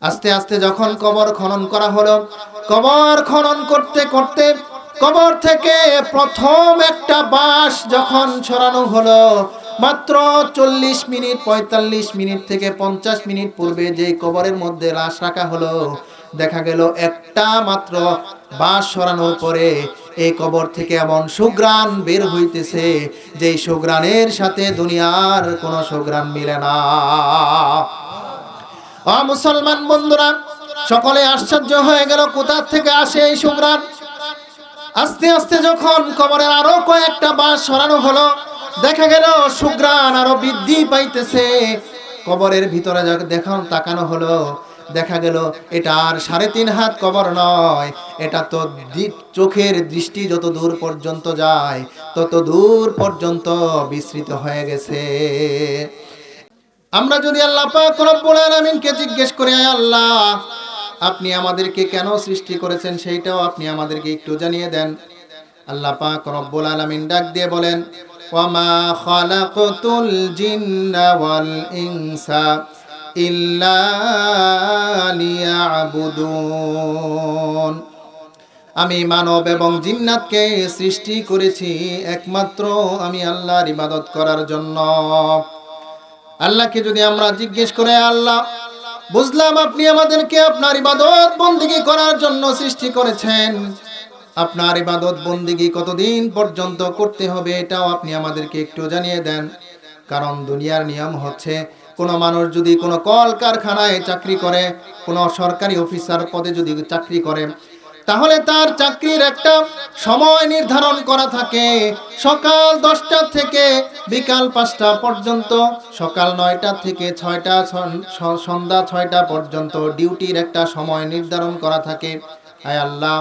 আস্তে আস্তে যখন কবর খনন করা হলো, কবর খনন করতে করতে কবর থেকে প্রথম একটা বাঁশ যখন ছড়ানো হলো, মাত্র 40 মিনিট 45 মিনিট থেকে 50 মিনিট পূর্বে যে কবরের মধ্যে লাশ রাখা হলো, দেখা গেল একটা মাত্র বাঁশ ছড়ানোর পরে এই কবর থেকে এমন সুঘ্রাণ বের হইতেছে, যেই সুঘ্রাণের সাথে দুনিয়ার কোনো সুঘ্রাণ মিলে না। মুসলমান বন্ধুরা, সকলে আশ্চর্য হয়ে গেল, কোথা থেকে আসে এই সুঘ্রাণ। আস্তে আস্তে যখন কবরের আরো কয়েকটা বাঁশ সরানো হলো, দেখা গেল সুঘ্রাণ আরো বৃদ্ধি পাইতেছে। কবরের ভিতরে দেখানো তাকানো হলো, দেখা গেল এটা আর 3.5 হাত কবর নয়, এটা তো চোখের দৃষ্টি যত দূর পর্যন্ত যায় তত দূর পর্যন্ত বিস্তৃত হয়ে গেছে। আমরা যদি আল্লাহ পাক রব্বুল আলামিনকে জিজ্ঞেস করি, আল্লাহ আপনি আমাদেরকে কেন সৃষ্টি করেছেন, সেইটাও আপনি আমাদেরকে একটু জানিয়ে দেন। আল্লাহ পাক রব্বুল আলামিন ডাক দিয়ে বলেন, ওয়ামা খালাকতুল জিন্না ওয়াল ইনসা ইল্লা লিয়াবুদুন। আমি মানব এবং জিন্নাতকে সৃষ্টি করেছি একমাত্র আমি আল্লাহর ইবাদত করার জন্য। আল্লাহকে যদি আমরা জিজ্ঞেস করে, আল্লাহ বুঝলাম আপনি আমাদেরকে আপনার ইবাদত বন্দেগী করার জন্য সৃষ্টি করেছেন, আপনার ইবাদত বন্দেগী কতদিন পর্যন্ত করতে হবে এটাও আপনি আমাদেরকে একটু জানিয়ে দেন। কারণ দুনিয়ার নিয়ম হচ্ছে, কোনো মানুষ যদি কোনো কল কারখানায় চাকরি করে, কোনো সরকারি অফিসার পদে যদি চাকরি করে, তাহলে তার চাকরির একটা সময় নির্ধারণ করা থাকে। সকাল 10টা থেকে বিকাল 5টা পর্যন্ত, সকাল 9টা থেকে 6টা, সন্ধ্যা 6টা পর্যন্ত ডিউটির একটা সময় নির্ধারণ করা থাকে। আয় আল্লাহ,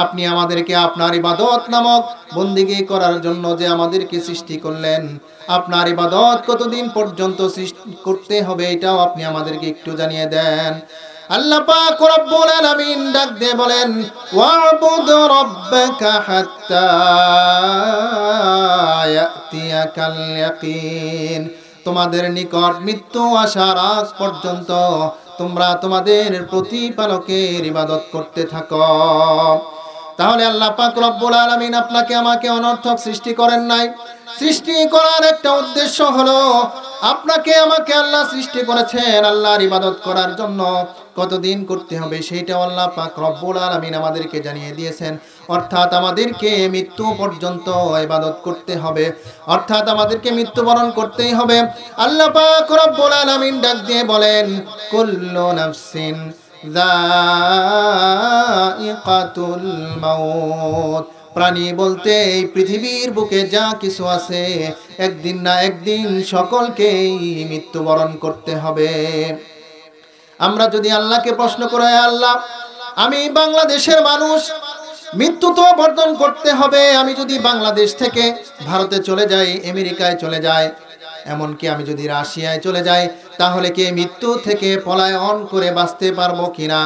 আপনি আমাদেরকে আপনার ইবাদত নামক বন্দেগী করার জন্য যে আমাদেরকে সৃষ্টি করলেন, আপনার ইবাদত কতদিন পর্যন্ত করতে হবে এটাও আপনি আমাদেরকে একটু জানিয়ে দেন। আল্লাহ পাক রব্বুল আলামিন ডাক দিয়ে বলেন, ওয়াবুদ রাব্বাকা হাত্তা ইয়াতিয়াকাল ইয়াকিন। তোমাদের নিকট মৃত্যু আসার আগ পর্যন্ত তোমরা তোমাদের প্রতিপালকের ইবাদত করতে থাকো। তাহলে আল্লাহ পাক রব্বুল আলামিন আপনাকে আমাকে অনর্থক সৃষ্টি করেন নাই। সৃষ্টি করার একটা উদ্দেশ্য হলো, আপনাকে আমাকে আল্লাহ সৃষ্টি করেছেন আল্লাহর ইবাদত করার জন্য। কতদিন করতে হবে সেইটাও আল্লাহ পাক রব্বুল আলামিন আমাদেরকে জানিয়ে দিয়েছেন। অর্থাৎ আমাদেরকে মৃত্যু পর্যন্ত ইবাদত করতে হবে, অর্থাৎ আমাদেরকে মৃত্যুবরণ করতেই হবে। আল্লাহ পাক রব্বুল আলামিন ডাক দিয়ে বলেন, কুল্লু নাফসিন যায়িকাতুল মাউত। প্রাণী বলতে এই পৃথিবীর বুকে যা কিছু আছে, একদিন না একদিন সকলকেই মৃত্যুবরণ করতে হবে। আমরা যদি আল্লাহকে প্রশ্ন করি, আল্লাহ আমি বাংলাদেশের মানুষ, মৃত্যু তো বর্জন করতে হবে। আমি যদি বাংলাদেশ থেকে ভারতে চলে যাই, আমেরিকায় চলে যাই, এমনকি আমি যদি রাশিয়ায় চলে যাই, তাহলে কি মৃত্যু থেকে পলায়ন করে বাঁচতে পারবো কিনা?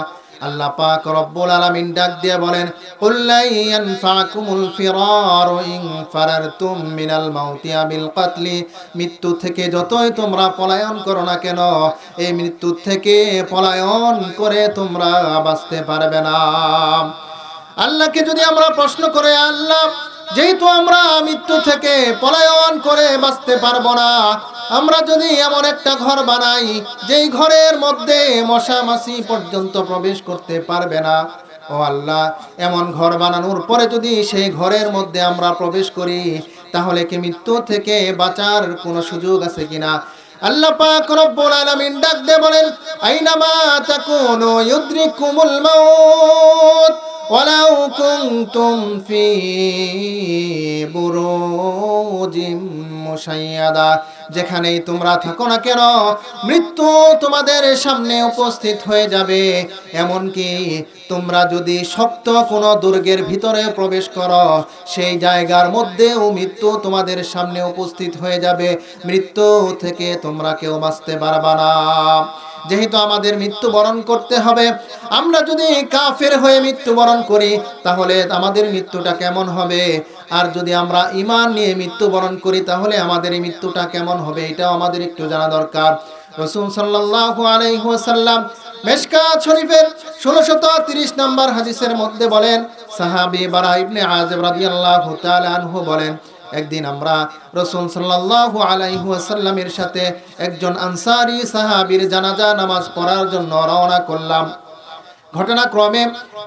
আল্লাহ পাক রব্বুল আলামিন ডাক দিয়ে বলেন, কুল্লাই ইয়ানফাকুমুল ফিরারু ইন ফারারতুম মিনাল মাউতি বিল কাতলি। মৃত্যু থেকে যতই তোমরা পলায়ন করো না কেন, এই মৃত্যু থেকে পলায়ন করে তোমরা বাঁচতে পারবে না। আল্লাহকে যদি আমরা প্রশ্ন করে, আল্লাহ যেহেতু আমরা মৃত্যু থেকে পলায়ন করে বাঁচতে পারবো না, আমরা যদি এমন একটা ঘর বানাই যেই ঘরের মধ্যে মশা মাছি পর্যন্ত প্রবেশ করতে পারবে না, ও আল্লাহ এমন ঘর বানানোর পরে যদি সেই ঘরের মধ্যে আমরা প্রবেশ করি, তাহলে কি মৃত্যু থেকে বাঁচার কোনো সুযোগ আছে কিনা? আল্লাহ পাক রব্বুল আলামিন ডাক দিয়ে বলেন, আইনামা তাকুনু ইউদরিকুমুল মাউত ওয়ালাউ কুনতুম ফি বুরুজিম মুশাইয়াদা। যেখানেই তোমরা থাকো না কেন, মৃত্যু তোমাদের সামনে উপস্থিত হয়ে যাবে। এমনকি তোমরা যদি শক্ত কোনো দুর্গের ভিতরে প্রবেশ করো, সেই জায়গার মধ্যেও মৃত্যু তোমাদের সামনে উপস্থিত হয়ে যাবে। মৃত্যু থেকে তোমরা কেউ বাঁচতে পারবে না। যেহেতু আমাদের মৃত্যুবরণ করতে হবে, আমরা যদি কাফের হয়ে মৃত্যুবরণ করি, তাহলে আমাদের মৃত্যুটা কেমন হবে? আর যদি আমরা ঈমান নিয়ে মৃত্যুবরণ করি, তাহলে আমাদের এই মৃত্যুটা কেমন হবে এটাও আমাদের একটু জানা দরকার। রাসূল সাল্লাল্লাহু আলাইহি ওয়াসাল্লাম মিশকাত শরীফের 1630 নম্বর হাদিসের মধ্যে বলেন, সাহাবী বারা ইবনে আযিব রাদিয়াল্লাহু তাআলা আনহু বলেন, একদিন আমরা রাসূল সাল্লাল্লাহু আলাইহি ওয়াসাল্লামের সাথে একজন আনসারী সাহাবীর জানাজা নামাজ পড়ার জন্য রওনা করলাম। ঘটনাক্রমে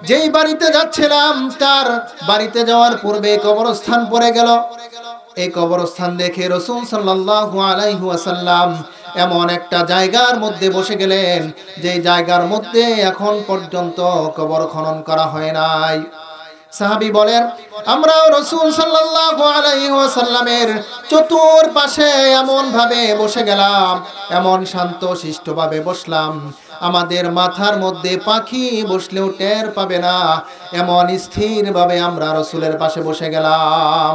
যেই বাড়িতে যাচ্ছিলাম তার বাড়িতে যাওয়ার পূর্বে কবরস্থান পড়ে গেল। এই কবরস্থান দেখে রাসূল সাল্লাল্লাহু আলাইহি ওয়াসাল্লাম এমন একটা জায়গার মধ্যে বসে গেলেন যেই জায়গার মধ্যে এখন পর্যন্ত কবর খনন করা হয় নাই। সাহাবী বলেন, আমরা রাসূল সাল্লাল্লাহু আলাইহি ওয়াসাল্লামের চতুর্পাশে এমন ভাবে বসে গেলাম, এমন শান্ত শিষ্টভাবে বসলাম, আমাদের মাথার মধ্যে পাখি বসলেও টের পাবে না, এমন স্থিরভাবে আমরা রাসূলের পাশে বসে গেলাম।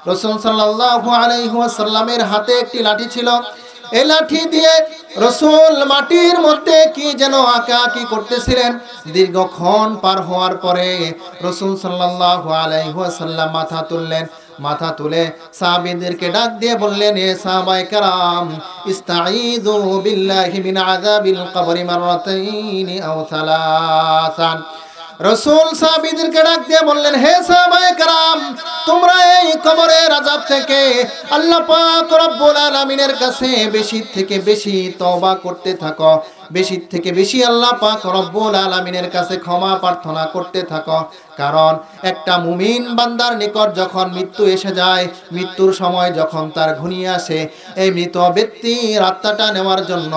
রাসূল সাল্লাল্লাহু আলাইহি ওয়াসাল্লামের হাতে একটি লাঠি ছিল। এই লাঠি দিয়ে রাসূল মাটির মধ্যে কি যেন আঁকাআঁকি করতেছিলেন। দীর্ঘক্ষণ পার হওয়ার পরে রাসূল সাল্লাল্লাহু আলাইহি ওয়াসাল্লাম মাথা তুললেন। মাথা তুলে সাহাবীদেরকে ডাক দিয়ে বললেন, হে সাহাবায়ে কেরাম, ইস্তাঈযু বিল্লাহি মিন আযাবিল কবরি মাররাতাইনি আও সালাসান। রাসূল সাহাবীদেরকে ডাক দিয়ে বললেন, হে সাহাবায়ে কেরাম, তোমরা এই কবরের আযাব থেকে আল্লাহ পাক রব্বুল আলামিনের কাছে বেশি থেকে বেশি তওবা করতে থাকো, বেশি থেকে বেশি আল্লাহ পাক রব্বুল আলামিনের কাছে ক্ষমা প্রার্থনা করতে থাকো। কারণ একটা মুমিন বান্দার নিকট যখন মৃত্যু এসে যায়, মৃত্যুর সময় যখন তার ঘনিয়ে আসে, এই মৃত ব্যক্তির আত্মাটা নেওয়ার জন্য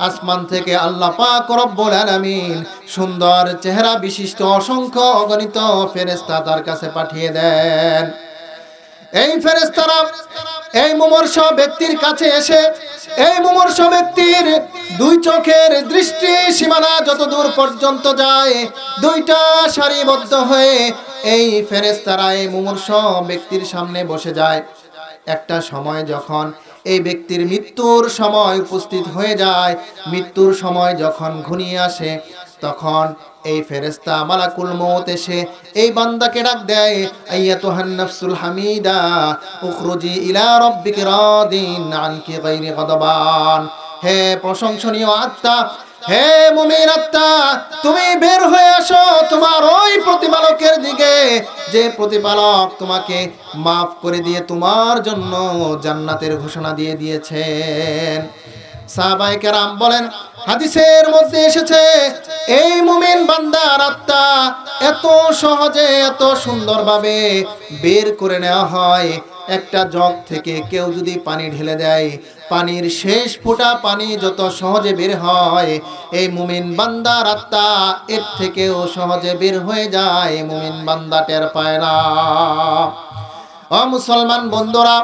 আসমান থেকে আল্লাহ পাক রব্বুল আলামিন সুন্দর চেহারা বিশিষ্ট অসংখ্য অগণিত ফেরেশতা তার কাছে পাঠিয়ে দেন। এই ফেরেশতারা এই মুমূর্ষ ব্যক্তির কাছে এসে এই মুমূর্ষ ব্যক্তির দুই চোখের দৃষ্টি সীমানা যত দূর পর্যন্ত যায়, দুইটা সারিবদ্ধ হয়ে এই ফেরেশতারা এই মুমূর্ষ ব্যক্তির সামনে বসে যায়। একটা সময় যখন এই ব্যক্তির মৃত্যুর সময় উপস্থিত হয়ে যায়, মৃত্যুর সময় যখন ঘনিয়ে আসে, তখন এই ফেরেশতা মালাকুল মউত এসে এই বান্দাকে ডাক দেয়, আইয়াতুহান নাফসুল হামিদা উখরুজি ইলা রাব্বিকি রাদিন আনকি গায়রি গাদাবান। হে প্রশংসনীয় আত্মা, হে মুমিন আত্মা, তুমি বের হয়ে আসো তোমার ওই প্রতিপালকের দিকে, যে প্রতিপালক তোমাকে মাফ করে দিয়ে তোমার জন্য জান্নাতের ঘোষণা দিয়ে দিয়েছেন। সাহাবায়ে কেরাম বলেন, হাদিসের মধ্যে এসেছে এই মুমিন বান্দার আত্মা এত সহজে এত সুন্দরভাবে বের করে নেওয়া হয়। একটা জগ থেকে কেউ যদি পানি ঢেলে দেয়, পানির শেষ ফোঁটা পানি যত সহজে বের হয়, এই মুমিন বান্দার আত্মা এর থেকেও সহজে বের হয়ে যায়। মুমিন বান্দা টের পায় না। ও মুসলমান বন্ধুরা,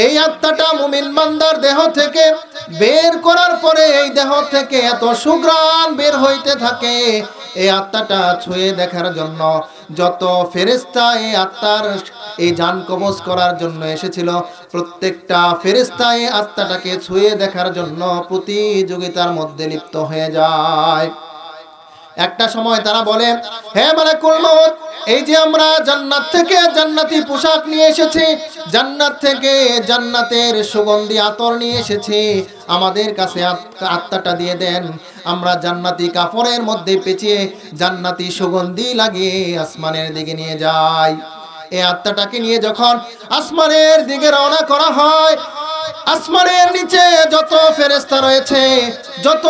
এই আত্মাটা মুমিন বান্দার দেহ থেকে বের করার পরে এই দেহ থেকে এত সুঘ্রাণ বের হইতে থাকে, এই আত্মাটা ছুঁয়ে দেখার জন্য যত ফেরেশতা এই আত্মার এই জান কবজ করার জন্য এসেছিল, প্রত্যেকটা ফেরেশতা এই আত্মাটাকে ছুঁয়ে দেখার জন্য প্রতিযোগিতার মধ্যে লিপ্ত হয়ে যায়। একটা সময় তারা বলে, হে মালাকুল মউত, এই যে আমরা জান্নাত থেকে জান্নাতি পোশাক নিয়ে এসেছি, জান্নাত থেকে জান্নাতের সুগন্ধি আতর নিয়ে এসেছি, আমাদের কাছে আত্মাটা দিয়ে দেন, আমরা জান্নাতি কাপড়ের মধ্যে পেঁচিয়ে জান্নাতি সুগন্ধি লাগিয়ে আসমানের দিকে নিয়ে যাই। এই আত্মাটাকে নিয়ে যখন আসমানের দিকে রওনা করা হয়, আসমানের নিচে যত ফেরেশতা রয়েছে, যত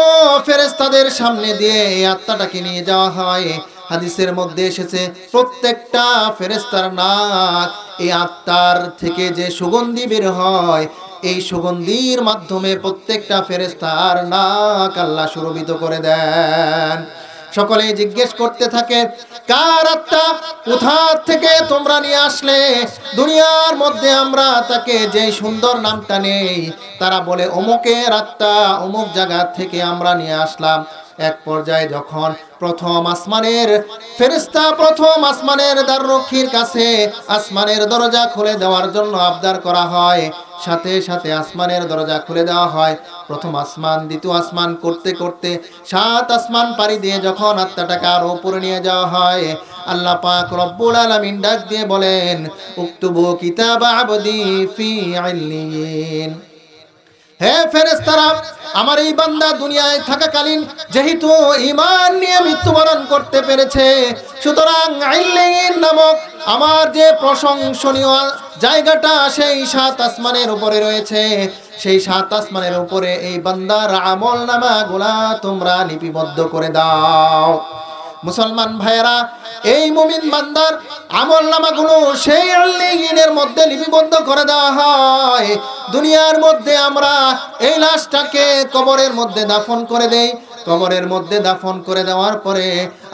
ফেরেশতাদের সামনে দিয়ে এই আত্মাটাকে নিয়ে যাওয়া হয়, হাদিসের মধ্যে এসেছে প্রত্যেকটা ফেরেশতার নাক এই আত্মার থেকে যে সুগন্ধি বের হয়, এই সুগন্ধির মাধ্যমে প্রত্যেকটা ফেরেশতার নাক আল্লাহ সুরভিত করে দেন। সকলে জিজ্ঞেস করতে থাকে, কার আত্মা, কোথা থেকে তোমরা নিয়ে আসলে? দুনিয়ার মধ্যে আমরা তাকে যে সুন্দর নামটা নেই, তারা বলে অমুকের আত্মা অমুক জায়গা থেকে আমরা নিয়ে আসলাম। এক পর্যায়ে যখন প্রথম আসমানের ফেরেশতা প্রথম আসমানের দ্বাররক্ষীর কাছে আসমানের দরজা খুলে দেওয়ার জন্য আবদার করা হয়, সাথে সাথে আসমানের দরজা খুলে দেওয়া হয়। প্রথম আসমান দ্বিতীয় আসমান করতে করতে 7 আসমান পাড়ি দিয়ে যখন আত্মাটাকে আরো উপরে নিয়ে যাওয়া হয়, আল্লাহ পাক রব্বুল আলামিন ডাক দিয়ে বলেন, উকতুবু কিতাবা আবদি ফি ইল্লিয়িন। হে ফেরেশতারা, আমার এই বান্দা দুনিয়ায় থাকাকালীন যেহেতু ঈমান নিয়ে মৃত্যুবরণ করতে পেরেছে, সুতরাং ইল্লিয়িন নামক আমার যে প্রশংসনীয় জায়গাটা সেই 7 আসমানের উপরে রয়েছে, সেই 7 আসমানের উপরে এই বান্দার আমলনামাগুলা তোমরা লিপিবদ্ধ করে দাও। মুসলমান ভাইয়েরা, এই মুমিন বান্দার আমলনামাগুলো সেই ইল্লিয়িনের মধ্যে লিপিবদ্ধ করে দেওয়া হয়। দুনিয়ার মধ্যে আমরা এই লাশটাকে কবরের মধ্যে দাফন করে দেই। কবরের মধ্যে দাফন করে দেওয়ার পরে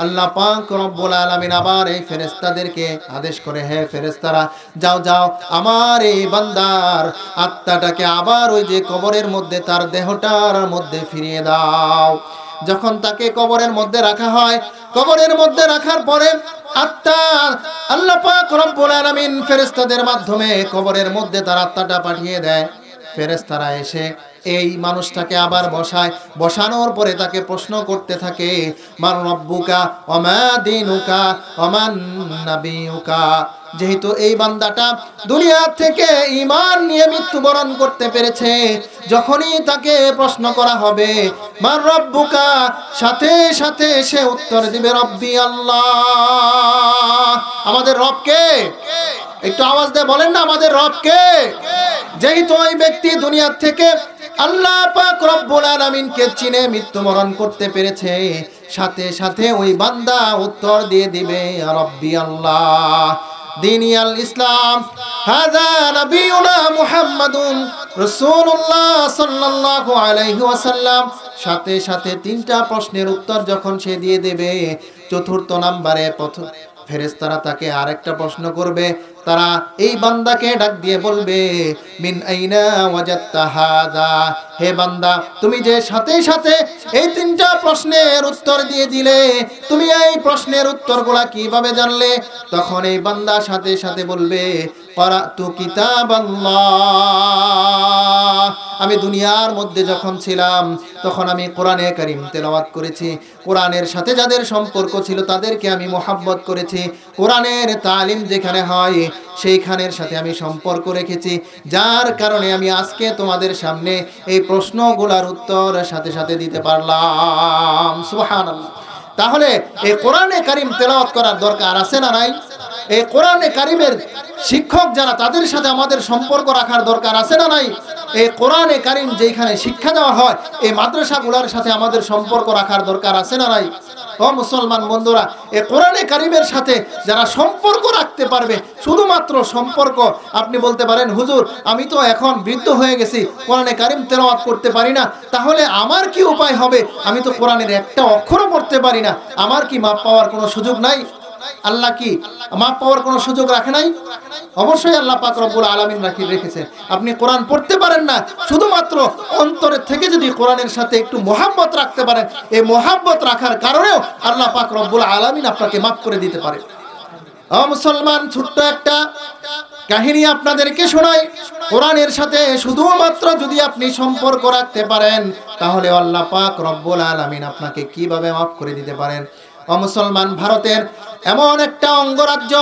আল্লাহ পাক রব্বুল আলামিন আবার এই ফেরেশতাদেরকে আদেশ করে, হে ফেরেশতারা, যাও যাও আমার এই বান্দার আত্মাটাকে আবার ওই যে কবরের মধ্যে তার দেহটার মধ্যে ফিরিয়ে দাও। যখন তাকে কবরের মধ্যে রাখা হয়, কবরের মধ্যে রাখার পরে আত্মা আল্লাহ পাক রব্বুল আলামিন ফেরেশতাদের মাধ্যমে কবরের মধ্যে তার আত্মাটা পাঠিয়ে দেয়। ফেরেশতারা এসে এই মানুষটাকে আবার বসায়, বসানোর পরে তাকে প্রশ্ন করতে থাকে, মান রব্বুকা ওয়া মা দীনুকা ওয়া মান নাবিয়ুকা। যেহেতু এই বান্দাটা দুনিয়া থেকে ঈমান নিয়ে মৃত্যুবরণ করতে পেরেছে, যখনই তাকে প্রশ্ন করা হবে মান রব্বুকা, সাথে সাথে সে উত্তর দিবে রব্বি আল্লাহ। আমাদের রব কে? একটু আওয়াজ দিয়ে বলেন না, আমাদের রব কে? যেহেতু ওই ব্যক্তি দুনিয়া থেকে আল্লাহ পাক রব্বুল আলামিনকে চিনে মৃত্যুবরণ করতে পেরেছে, সাথে সাথে ওই বান্দা উত্তর দিয়ে দিবে রব্বি আল্লাহ দীনিয়াল ইসলাম, হাযা নবিয়ুনা মুহাম্মাদুন রাসূলুল্লাহ সাল্লাল্লাহু আলাইহি ওয়াসাল্লাম। সাথে সাথে 3টা প্রশ্নের উত্তর যখন সে দিয়ে দেবে, চতুর্থ নম্বরে ফেরেশতারা তাকে আরেকটা প্রশ্ন করবে। তারা এই বান্দাকে ডাক দিয়ে বলবে, মিন আইনা ওয়াজাদতা হাযা, হে বান্দা, তুমি যে সাথে সাথে এই 3টা প্রশ্নের উত্তর দিয়ে দিলে, তুমি এই প্রশ্নের উত্তরগুলা কিভাবে জানলে? তখন এই বান্দা সাথে সাথে বলবে, ক্বারাতু কিতাবাল্লাহ, আমি দুনিয়ার মধ্যে যখন ছিলাম তখন আমি কোরআনে কারীম তেলাওয়াত করেছি। কোরআনের সাথে যাদের সম্পর্ক ছিল তাদেরকে আমি মোহাব্বত করেছি। কোরআনের তালিম যেখানে হয় সেইখানের সাথে আমি সম্পর্ক রেখেছি, যার কারণে আমি আজকে তোমাদের সামনে এই প্রশ্নগুলোর উত্তর সাথে সাথে দিতে পারলাম। সুবহানাল্লাহ। তাহলে এই কোরআনে কারীম তেলাওয়াত করার দরকার আছে না নাই? এই কোরআনে কারীমের শিক্ষক যারা, তাদের সাথে আমাদের সম্পর্ক রাখার দরকার আছে না নাই? এই কোরআনে কারীম যেখানে শিক্ষা দেওয়া হয়, এই মাদ্রাসাগুলোর সাথে আমাদের সম্পর্ক রাখার দরকার আছে না নাই? ও মুসলমান বন্ধুরা, এই কোরআনে কারীমের সাথে যারা সম্পর্ক রাখতে পারবে, শুধুমাত্র সম্পর্ক, আপনি বলতে পারেন হুজুর আমি তো এখন বৃদ্ধ হয়ে গেছি, কোরআনে কারীম তেলাওয়াত করতে পারি না, তাহলে আমার কি উপায় হবে? আমি তো কোরআনের একটা অক্ষরও পড়তে পারি না, আমার কি মাপ পাওয়ার কোনো সুযোগ নাই? আল্লাহ কি মাপ পাওয়ার কোনো সুযোগ রাখে নাই? অবশ্যই আল্লাহ পাক রব্বুল আলামিন রেখেছে। আপনি কোরআন পড়তে পারেন না, শুধুমাত্র অন্তরের থেকে যদি কোরআনের সাথে একটু মোহাব্বত রাখতে পারেন, এই মোহাব্বত রাখার কারণেও আল্লাহ পাক রব্বুল আলামিন আপনাকে মাফ করে দিতে পারে। ও মুসলমান, ছোট্ট একটা কাহিনী আপনাদেরকে শোনাই। কোরআনের সাথে শুধুমাত্র যদি আপনি সম্পর্ক রাখতে পারেন, তাহলে আল্লাহ পাক রব্বুল আলামিন আপনাকে কিভাবে মাফ করে দিতে পারেন। ও মুসলমান, ভারতের এমন একটা অঙ্গরাজ্য,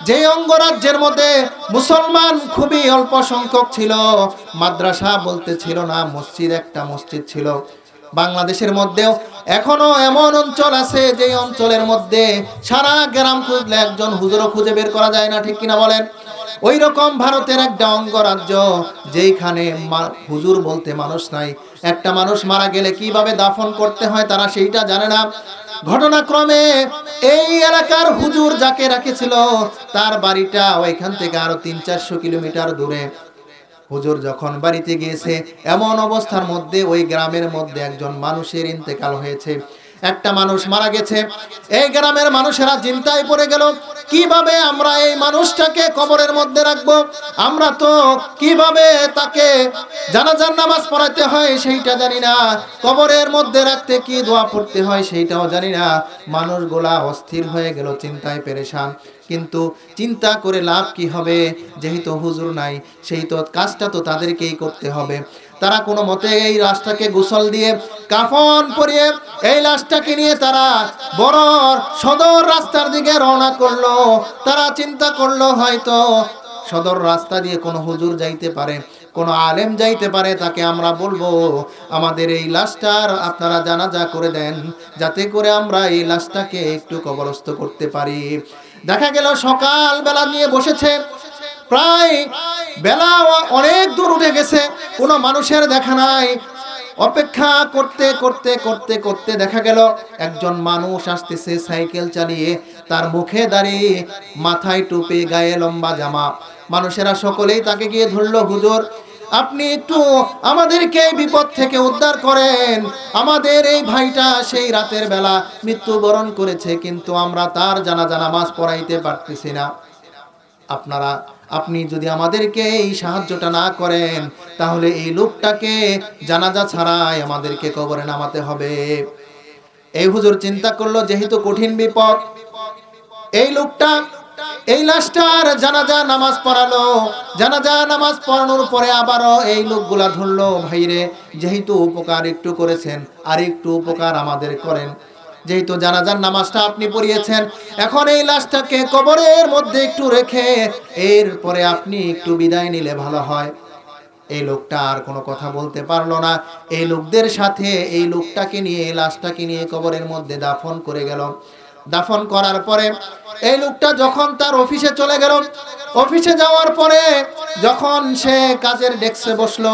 যে অঙ্গরাজ্যের মধ্যে মুসলমান খুবই অল্প সংখ্যক ছিল, মাদ্রাসা বলতে ছিল না, মসজিদ একটা মসজিদ ছিল। বাংলাদেশের মধ্যেও এখনো এমন অঞ্চল আছে যে অঞ্চলের মধ্যে সারা গ্রাম খুঁজলে একজন হুজুরও খুঁজে বের করা যায় না, ঠিক কিনা বলেন? ওই রকম ভারতের একটা অঙ্গরাজ্য, যেখানে হুজুর বলতে মানুষ নাই। একটা মানুষ মারা গেলে কিভাবে দাফন করতে হয় তারা সেইটা জানে না। ঘটনাক্রমে এই এলাকার হুজুর যাকে রাখেছিল, তার বাড়িটা ওইখান থেকে আরো 300-400 কিলোমিটার দূরে। হুজুর যখন বাড়িতে গিয়েছে, এমন অবস্থার মধ্যে ওই গ্রামের মধ্যে একজন মানুষের ইন্তেকাল হয়েছে, একটা মানুষ মারা গেছে। এই গ্রামের মানুষেরা চিন্তায় পড়ে গেল, কিভাবে আমরা এই মানুষটাকে কবরের মধ্যে রাখবো? আমরা তো কিভাবে তাকে জানাজার নামাজ পড়াতে হয় সেইটা জানি না, কবরের মধ্যে রাখতে কি দোয়া পড়তে হয় সেইটাও জানি না। মানুষগুলা অস্থির হয়ে গেল, চিন্তায় পেরেশান। কিন্তু চিন্তা করে লাভ কি হবে? যেহেতু হুজুর নাই, সেই তো কাজটা তো তাদেরকেই করতে হবে। তারা কোনো মতে এই লাশটাকে গোসল দিয়ে কাফন পরিয়ে এই লাশটাকে নিয়ে তারা বড় সদর রাস্তার দিকে রওনা করলো। তারা চিন্তা করলো হয়তো সদর রাস্তা দিয়ে কোনো হুজুর যাইতে পারে, কোনো আলেম যাইতে পারে, তাকে আমরা বলবো আমাদের এই লাশটার আপনারা জানাজা করে দেন, যাতে করে আমরা এই লাশটাকে একটু কবরস্থ করতে পারি। দেখা গেল সকাল বেলা নিয়ে বসেছে, প্রায় বেলা অনেক দূর উঠে গেছে, কোনো মানুষের দেখা নাই। অপেক্ষা করতে করতে করতে করতে দেখা গেল একজন মানুষ আসতেছে সাইকেল চালিয়ে, তার মুখে দাঁড়িয়ে, মাথায় টুপি, গায়ে লম্বা জামা। মানুষেরা সকলেই তাকে গিয়ে ধরলো, হুজুর আপনি একটু আমাদেরকে এই বিপদ থেকে উদ্ধার করেন, আমাদের এই ভাইটা সেই রাতের বেলা মৃত্যুবরণ করেছে, কিন্তু আমরা তার জানাজা নামাজ পড়াইতে পারতেছি না। আপনি যদি আমাদেরকে এই সাহায্যটা না করেন, তাহলে এই লোকটাকে জানাজা ছাড়াই আমাদেরকে কবরে নামাতে হবে। এই হুজুর চিন্তা করলো, যেহেতু কঠিন বিপদ, এই লোকটা এই লাশটার জানাজা নামাজ পড়ালো। জানাজা নামাজ পড়ানোর পরে আবারও এই লোকগুলা ধরলো, ভাইরে যেহেতু উপকার একটু করেছেন, আর একটু উপকার আমাদের করেন। যেহেতু জানাজার নামাজটা আপনি পড়িয়েছেন, এখন এই লাশটাকে কবরের মধ্যে একটু রেখে এরপরে আপনি একটু বিদায় নিলে ভালো হয়। এই লোকটা আর কোনো কথা বলতে পারলো না। এই লোকদের সাথে এই লোকটাকে নিয়ে, এই লাশটাকে নিয়ে কবরের মধ্যে দাফন করে গেল। দাফন করার পরে এই লোকটা যখন তার অফিসে চলে গেল, অফিসে যাওয়ার পরে যখন সে কাজের ডেস্কে বসলো,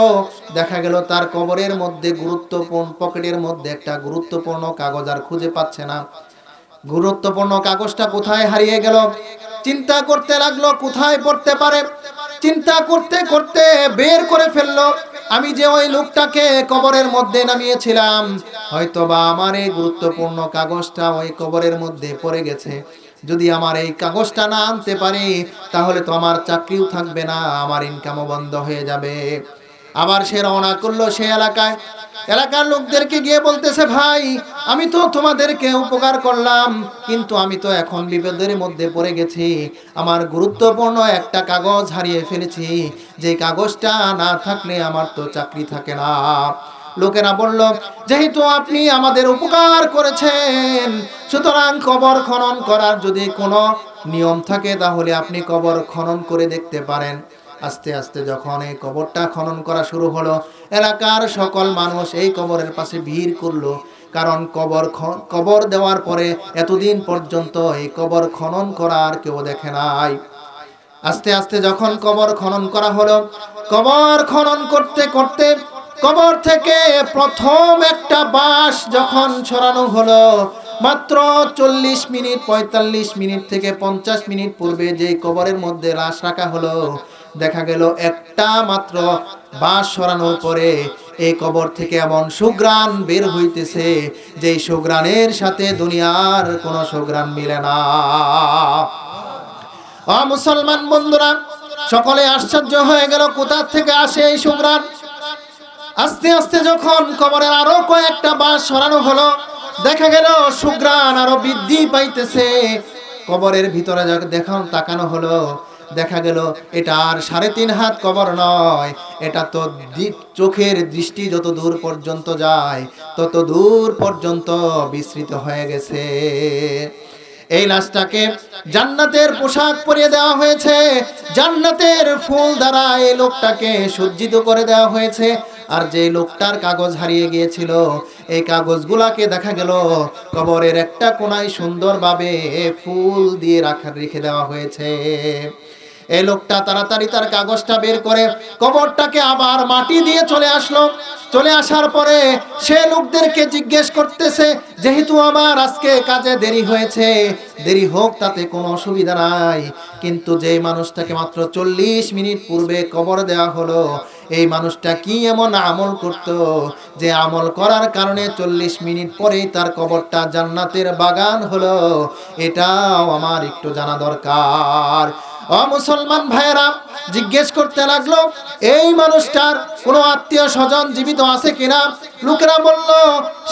দেখা গেল তার কবরের মধ্যে গুরুত্বপূর্ণ, পকেটের মধ্যে একটা গুরুত্বপূর্ণ কাগজ আর খুঁজে পাচ্ছে না। গুরুত্বপূর্ণ কাগজটা কোথায় হারিয়ে গেল, চিন্তা করতে লাগলো কোথায় পড়তে পারে। চিন্তা করতে করতে বের করে ফেললো, আমি যে ওই লোকটাকে কবরের মধ্যে নামিয়েছিলাম, হয়তোবা আমার এই গুরুত্বপূর্ণ কাগজটা ওই কবরের মধ্যে পড়ে গেছে। যদি আমার এই কাগজটা না আনতে পারি, তাহলে তো আমার চাকরিও থাকবে না, আমার ইনকামও বন্ধ হয়ে যাবে। আবার সে রওনা করলো সে এলাকায়। এলাকার লোকদেরকে গিয়ে বলতেছে, ভাই আমি তো তোমাদেরকে উপকার করলাম, কিন্তু আমি তো এখন বিপদের মধ্যে পড়ে গেছি, আমার গুরুত্বপূর্ণ একটা কাগজ হারিয়ে ফেলেছি, যে কাগজটা না থাকলে আমার তো চাকরি থাকে না। লোকেরা বলল, যেহেতু আপনি আমাদের উপকার করেছেন, সুতরাং কবর খনন করার যদি কোনো নিয়ম থাকে, তাহলে আপনি কবর খনন করে দেখতে পারেন। আস্তে আস্তে যখন এই কবরটা খনন করা শুরু হলো, এলাকার সকল মানুষ এই কবরের পাশে ভিড় করলো, কারণ কবর দেওয়ার পরে এতদিন পর্যন্ত এই কবর খনন করার কেউ দেখে নাই। আস্তে আস্তে যখন কবর খনন করা হলো, কবর খনন করতে করতে কবর থেকে প্রথম একটা বাঁশ যখন ছড়ানো হলো, মাত্র 40 মিনিট, 45 মিনিট থেকে 50 মিনিট পূর্বে যে কবরের মধ্যে লাশ রাখা হলো, দেখা গেল একটা মাত্র বাঁশ ছড়ানোর পরে এই কবর থেকে এমন সুঘ্রাণ বের হইতেছে, যেই সুঘ্রাণের সাথে দুনিয়ার কোনো সুঘ্রাণ মিলে না। মুসলমান বন্ধুরা, সকলে আশ্চর্য হয়ে গেল, কোথা থেকে আসে এই সুঘ্রাণ। আস্তে আস্তে যখন কবরের আরো কয়েকটা বাঁশ সরানো হলো, দেখা গেল সুঘ্রাণ আরো বৃদ্ধি পাইতেছে। কবরের ভিতরে যখন তাকানো হলো, দেখা গেল এটা আর 3.5 হাত কবর নয়, এটা তো চোখের দৃষ্টি যত দূর পর্যন্ত যায়, তত দূর পর্যন্ত বিস্তৃত হয়ে গেছে। এই লাশটাকে জান্নাতের পোশাক পরিয়ে দেওয়া হয়েছে, জান্নাতের ফুল দ্বারা এই লোকটাকে সজ্জিত করে দেওয়া হয়েছে। আর যে লোকটার কাগজ হারিয়ে গিয়েছিল, এই কাগজগুলাকে দেখা গেল কবরের একটা কোনায় সুন্দরভাবে ফুল দিয়ে রেখে দেওয়া হয়েছে। এই লোকটা তাড়াতাড়ি তার কাগজটা বের করে কবরটাকে আবার মাটি দিয়ে চলে আসলো। চলে আসার পরে সে লোকদেরকে জিজ্ঞেস করতেছে, যেহেতু আমার আজকে কাজে দেরি হয়েছে, দেরি হোক তাতে কোনো অসুবিধা নাই, কিন্তু যে মানুষটাকে মাত্র 40 মিনিট পূর্বে কবর দেওয়া হলো, এই মানুষটা কি এমন আমল করত, যে আমল করার কারণে 40 মিনিট পরেই তার কবরটা জান্নাতের বাগান হলো, এটাও আমার একটু জানা দরকার। মুসলমান ভাইয়েরা জিজ্ঞেস করতে লাগলো, এই মানুষটার কোনো আত্মীয় স্বজন জীবিত আছে কিনা। লোকেরা বলল,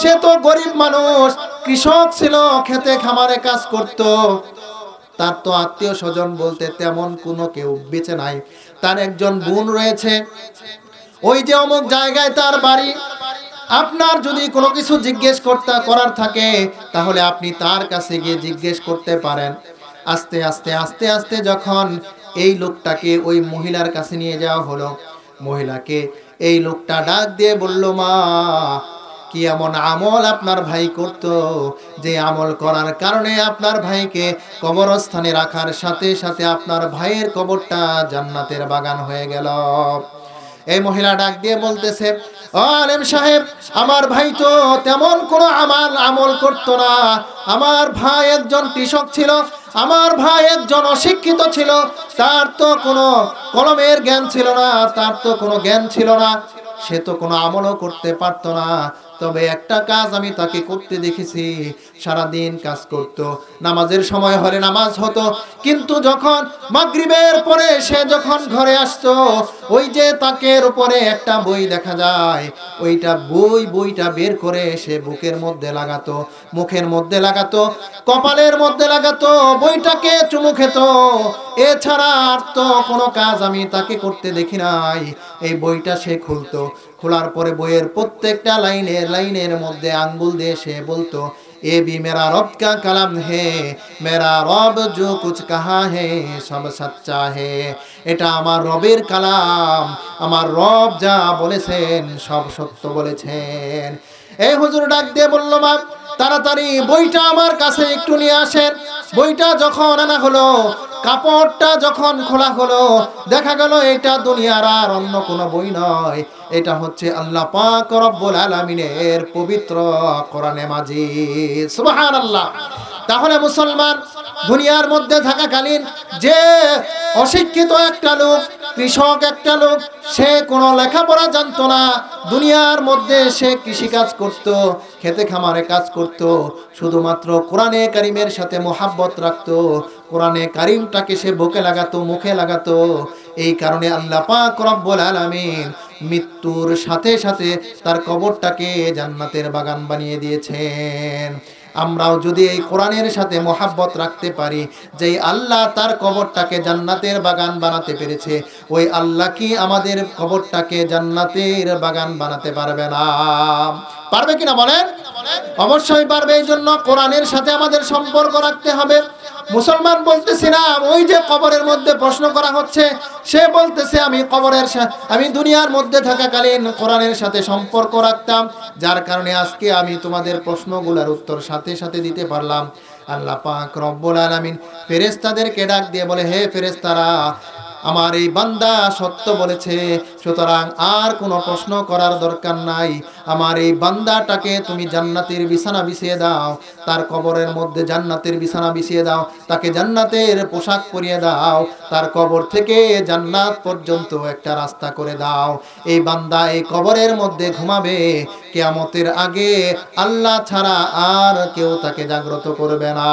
সে তো গরিব মানুষ, কৃষক ছিল, খেতে খামারে কাজ করত, তার তো আত্মীয় স্বজন বলতে তেমন কোনো কেউ বেঁচে নাই। তার একজন বোন রয়েছে, ওই যে অমুক জায়গায় তার বাড়ি। আপনার যদি কোনো কিছু জিজ্ঞেস করার থাকে, তাহলে আপনি তার কাছে গিয়ে জিজ্ঞেস করতে পারেন। আস্তে আস্তে আস্তে আস্তে যখন এই লোকটাকে ওই মহিলার কাছে নিয়ে যাওয়া হলো, মহিলাকে এই লোকটা ডাক দিয়ে বলল, মা, কি এমন আমল আপনার ভাই করত যে আমল করার কারণে আপনার ভাইকে কবরস্থানে রাখার সাথে সাথে আপনার ভাইয়ের কবরটা জান্নাতের বাগান হয়ে গেল? এই মহিলা ডাক দিয়ে বলতেছে, ও আলেম সাহেব, আমার ভাই তো তেমন কোনো আমল করতো না। আমার ভাই একজন কৃষক ছিল, আমার ভাই একজন অশিক্ষিত ছিল, তার তো কোনো কলমের জ্ঞান ছিল না, তার তো কোনো জ্ঞান ছিল না, সে তো কোনো আমলও করতে পারতো না। তবে একটা কাজ আমি তাকে করতে দেখেছি, সারাদিন কাজ করত, নামাজের সময় হলে নামাজ হতো, কিন্তু যখন মাগরিবের পরে সে যখন ঘরে আসতো, ওই যে তাকের উপরে একটা বই দেখা যায়, ওইটা বইটা বের করে সে বুকের মধ্যে লাগাতো, মুখের মধ্যে লাগাতো, কপালের মধ্যে লাগাতো, বইটাকে চুমু খেত। এছাড়া আর তো কোনো কাজ আমি তাকে করতে দেখি নাই। এই বইটা সে খুলতো, খোলার পরে বইয়ের প্রত্যেকটা লাইনের মধ্যে আঙ্গুল দিয়ে সে বলতো, এ भी मेरा रब का कलम है, मेरा रब जो कुछ कहा है सब सच्चा है। এটা আমার রবের কালাম, আমার রব যা বলেছেন সব সত্য বলেছেন। এই হুজুর ডাক দিয়ে বলল, মা, তাড়াতাড়ি বইটা আমার কাছে একটু নিয়ে আসেন। বইটা যখন আনা হলো, কাপড়টা যখন খোলা হলো, দেখা গেল এটা দুনিয়ার আর অন্য কোনো বই নয়, এটা হচ্ছে আল্লাহ পাক রব্বুল আলামিনের পবিত্র কোরআনে মাজিদ। সুবহানাল্লাহ। তাহলে মুসলমান দুনিয়ার মধ্যে থাকাকালীন যে অশিক্ষিত একটা লোক, কৃষক একটা লোক, সে কোনো লেখাপড়া জানতো না, দুনিয়ার মধ্যে সে কৃষিকাজ করত, খেতে খামারে কাজ করত, শুধুমাত্র কোরআনে কারিমের সাথে মোহাব্বত রাখতো, কোরআনে কারিমটাকে সে বুকে লাগাতো, মুখে লাগাতো। এই কারণে আল্লাহ পাক রব্বুল আলামিন মৃত্যুর সাথে সাথে তার কবরটাকে জান্নাতের বাগান বানিয়ে দিয়েছেন। আমরাও যদি এই কোরআনের সাথে মোহাব্বত রাখতে পারি, যে আল্লাহ তার কবরটাকে জান্নাতের বাগান বানাতে পেরেছে, ওই আল্লাহ কি আমাদের কবরটাকে জান্নাতের বাগান বানাতে পারবে না? পারবে কিনা বলেন? অবশ্যই পারবে। এই জন্য কোরআনের সাথে আমাদের সম্পর্ক রাখতে হবে। মুসলমান বলতেছি না, ওই যে কবরের মধ্যে প্রশ্ন করা হচ্ছে, সে বলতেছে আমি দুনিয়ার মধ্যে থাকাকালীন কোরআনের সাথে সম্পর্ক রাখতাম, যার কারণে আজকে আমি তোমাদের প্রশ্নগুলোর উত্তর সাথে সাথে দিতে পারলাম। আল্লাহ পাক রব্বুল আলামিন ফেরেশতাদেরকে ডাক দিয়ে বলে, হে ফেরেশতারা, আমার এই বান্দা সত্য বলেছে, সুতরাং আর কোনো প্রশ্ন করার দরকার নাই। আমার এই বান্দাটাকে তুমি জান্নাতের বিছানা বিছিয়ে দাও, তার কবরের মধ্যে জান্নাতের বিছানা বিছিয়ে দাও, তাকে জান্নাতের পোশাক পরিয়ে দাও, তার কবর থেকে জান্নাত পর্যন্ত একটা রাস্তা করে দাও। এই বান্দা এই কবরের মধ্যে ঘুমাবে, কিয়ামতের আগে আল্লাহ ছাড়া আর কেউ তাকে জাগ্রত করবে না।